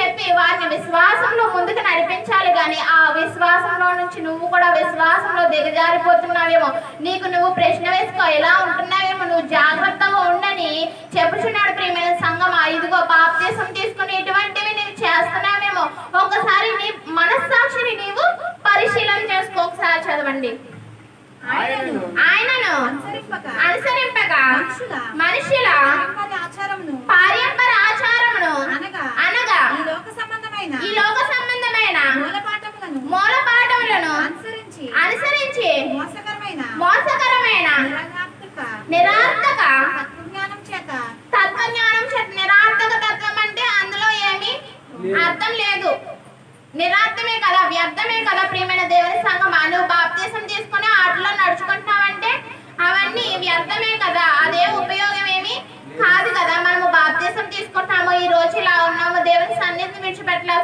చెప్పి వారిని విశ్వాసంలో ముందుకు నడిపించాలి. కానీ ఆ విశ్వాసంలో నుంచి నువ్వు కూడా విశ్వాసంలో దిగజారిపోతున్నావేమో, నీకు నువ్వు ప్రశ్న వేసుకో, ఎలా ఉంటున్నావేమో, నువ్వు జాగ్రత్తగా ఉండని చెప్పుచున్నాడు. ప్రియమైన సంఘమా, ఇదిగో బాప్తీసం తీసుకుని ఇటువంటివి నీవు చేస్తున్నావేమో, ఒకసారి నీ మనస్సాక్షిని నీవు పరిశీలన చేసుకో. ఒకసారి చదవండి. ఆయనను అనుసరింపక మనుషుల పారంపర ఆచారమును అనగా ఈ లోక సంబంధమైన మూలపాఠములను అనుసరించి మోసకరమైన నిరార్థక తత్వజ్ఞానం చేత. నిరార్థక తత్వం అంటే అందులో ఏమీ అర్థం లేదు, నిరార్థమే కదా, వ్యర్థమే కదా. ప్రియమైన దేవుని సంఘమా, నువ్వు బాప్తీసం తీసుకుని ఆటలో నడుచుకుంటున్నావంటే అవన్నీ వ్యర్థమే కదా, అదే ఉపయోగం ఏమి కాదు కదా. మనము బాప్తీసం తీసుకుంటున్నాము, ఈ రోజు ఇలా ఉన్నాము, దేవుని సన్నిధిని విడిచిపెట్టలే,